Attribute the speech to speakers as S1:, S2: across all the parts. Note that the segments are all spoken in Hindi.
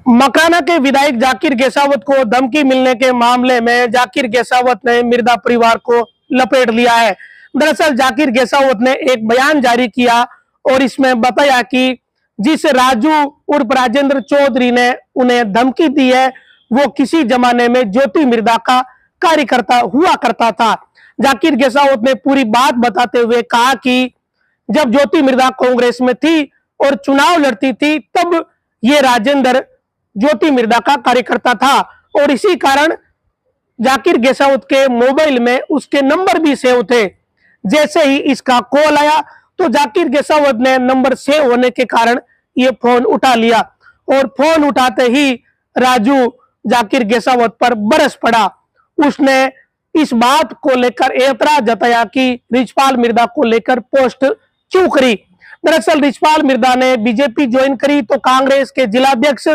S1: मकाना के विधायक जाकिर गेसावत को धमकी मिलने के मामले में जाकिर गेसावत ने मिर्दा परिवार को लपेट लिया है। दरअसल जाकिर गेसावत ने एक बयान जारी किया और इसमें बताया कि जिस राजू उर्फ राजेंद्र चौधरी ने उन्हें धमकी दी है वो किसी जमाने में ज्योति मिर्दा का कार्यकर्ता हुआ करता था। जाकिर गेसावत ने पूरी बात बताते हुए कहा कि जब ज्योति मिर्दा कांग्रेस में थी और चुनाव लड़ती थी तब ये राजेंद्र ज्योति मिर्दा का कार्यकर्ता था और इसी कारण जाकिर गेसावत के मोबाइल में उसके नंबर भी सेव थे। जैसे ही इसका कॉल आया तो जाकिर गेसावत ने नंबर सेव होने के कारण ये फोन उठा लिया और फोन उठाते ही राजू जाकिर गेसावत पर बरस पड़ा। उसने इस बात को लेकर एतराज जताया कि रिचपाल मिर्दा को लेकर पोस्ट क्यों करी। दरअसल रिचपाल मिर्दा ने बीजेपी ज्वाइन करी तो कांग्रेस के जिलाध्यक्ष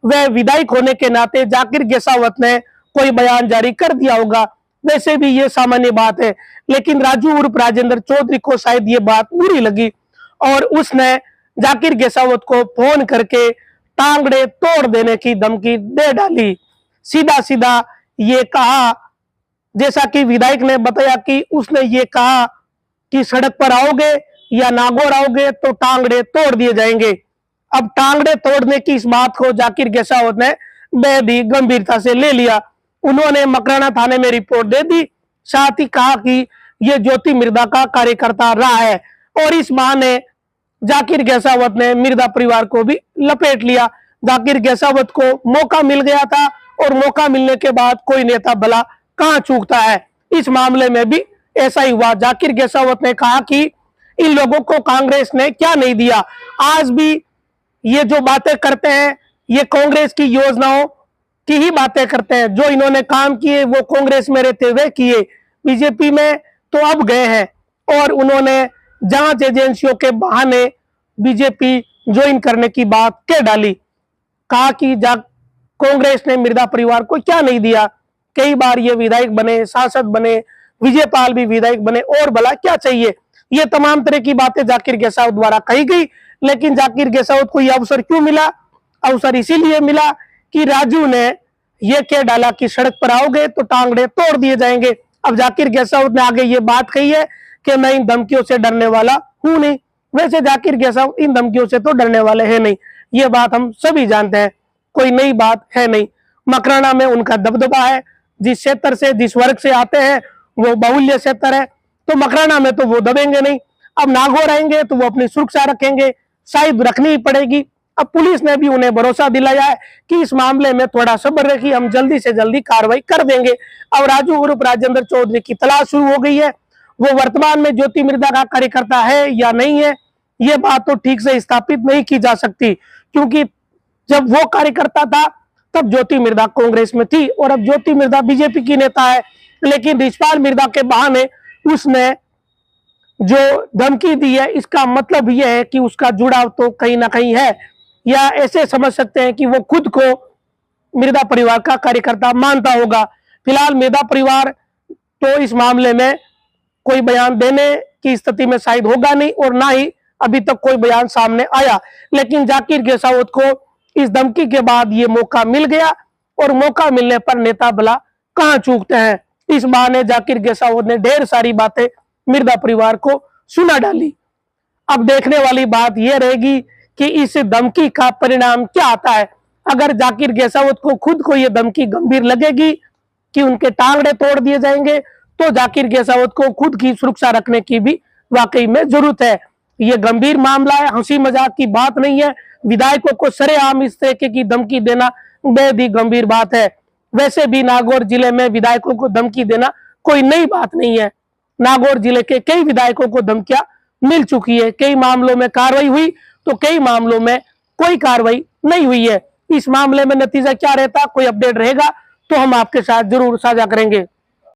S1: व विधायक होने के नाते जाकिर गेसावत ने कोई बयान जारी कर दिया होगा। वैसे भी ये सामान्य बात है, लेकिन राजू उर्फ राजेंद्र चौधरी को शायद ये बात बुरी लगी और उसने जाकिर गेसावत को फोन करके टांगड़े तोड़ देने की धमकी दे डाली। सीधा सीधा ये कहा, जैसा कि विधायक ने बताया कि उसने ये कहा कि सड़क पर आओगे या नागौर आओगे तो टांगड़े तोड़ दिए जाएंगे। अब टांगड़े तोड़ने की इस बात को जाकिर गेसावत ने बेहद ही गंभीरता से ले लिया। उन्होंने मकराना थाने में रिपोर्ट दे दी, साथ ही कहा कि यह ज्योति मिर्दा का कार्यकर्ता रहा है और इस बहाने जाकिर गेसावत ने मिर्दा परिवार को भी लपेट लिया। जाकिर गेसावत को मौका मिल गया था और मौका मिलने के बाद कोई नेता भला कहां चूकता है। इस मामले में भी ऐसा ही हुआ। जाकिर गेसावत ने कहा कि इन लोगों को कांग्रेस ने क्या नहीं दिया। आज भी ये जो बातें करते हैं ये कांग्रेस की योजनाओं की ही बातें करते हैं। जो इन्होंने काम किए वो कांग्रेस में रहते हुए किए, बीजेपी में तो अब गए हैं और उन्होंने जांच एजेंसियों के बहाने बीजेपी ज्वाइन करने की बात कह डाली। कहा कि कांग्रेस ने मिर्दा परिवार को क्या नहीं दिया। कई बार ये विधायक बने, सांसद बने, विजयपाल भी विधायक बने, और भला क्या चाहिए। ये तमाम तरह की बातें जाकिर गेसावत द्वारा कही गई, लेकिन जाकिर गेसावत को यह अवसर क्यों मिला? अवसर इसीलिए मिला कि राजू ने यह कह डाला कि सड़क पर आओगे तो टांगड़े तोड़ दिए जाएंगे। अब जाकिर गेसावत ने आगे ये बात कही है कि मैं इन धमकियों से डरने वाला हूं नहीं। वैसे जाकिर गेसावत इन धमकियों से तो डरने वाले हैं नहीं, ये बात हम सभी जानते हैं, कोई नई बात है नहीं। मकराना में उनका दबदबा है, जिस क्षेत्र से जिस वर्ग से आते हैं वो बाहुल्य क्षेत्र है, तो मकराना में तो वो दबेंगे नहीं। अब नागौर आएंगे तो वो अपनी सुरक्षा रखेंगे, शायद रखनी ही पड़ेगी। अब पुलिस ने भी उन्हें भरोसा दिलाया है कि इस मामले में थोड़ा सब्र रखिए, हम जल्दी से जल्दी कार्रवाई कर देंगे। अब राजू उर्फ राजेंद्र चौधरी की तलाश शुरू हो गई है। वो वर्तमान में ज्योति मिर्दा का कार्यकर्ता है या नहीं है, ये बात तो ठीक से स्थापित नहीं की जा सकती, क्योंकि जब वो कार्यकर्ता था तब ज्योति मिर्दा कांग्रेस में थी और अब ज्योति मिर्दा बीजेपी की नेता है। लेकिन रिचपाल मिर्दा के बहाने उसने जो धमकी दी है, इसका मतलब यह है कि उसका जुड़ाव तो कहीं ना कहीं है, या ऐसे समझ सकते हैं कि वो खुद को मिर्दा परिवार का कार्यकर्ता मानता होगा। फिलहाल मिर्दा परिवार तो इस मामले में कोई बयान देने की स्थिति में शायद होगा नहीं और ना ही अभी तक कोई बयान सामने आया। लेकिन जाकिर गेसावत को इस धमकी के बाद ये मौका मिल गया और मौका मिलने पर नेता भला कहां चूकते हैं। इस बहाने जाकिर गेसावत ने ढेर सारी बातें मिर्दा परिवार को सुना डाली। अब देखने वाली बात यह रहेगी कि इस धमकी का परिणाम क्या आता है। अगर जाकिर गेसावत को खुद को यह धमकी गंभीर लगेगी कि उनके टांगड़े तोड़ दिए जाएंगे, तो जाकिर गेसावत को खुद की सुरक्षा रखने की भी वाकई में जरूरत है। यह गंभीर मामला है, हंसी मजाक की बात नहीं है। विधायकों को सरेआम इस तरीके की धमकी देना बेहद ही गंभीर बात है। वैसे भी नागौर जिले में विधायकों को धमकी देना कोई नई बात नहीं है। नागौर जिले के कई विधायकों को धमकियां मिल चुकी है। कई मामलों में कार्रवाई हुई तो कई मामलों में कोई कार्रवाई नहीं हुई है। इस मामले में नतीजा क्या रहता, कोई अपडेट रहेगा तो हम आपके साथ जरूर साझा करेंगे।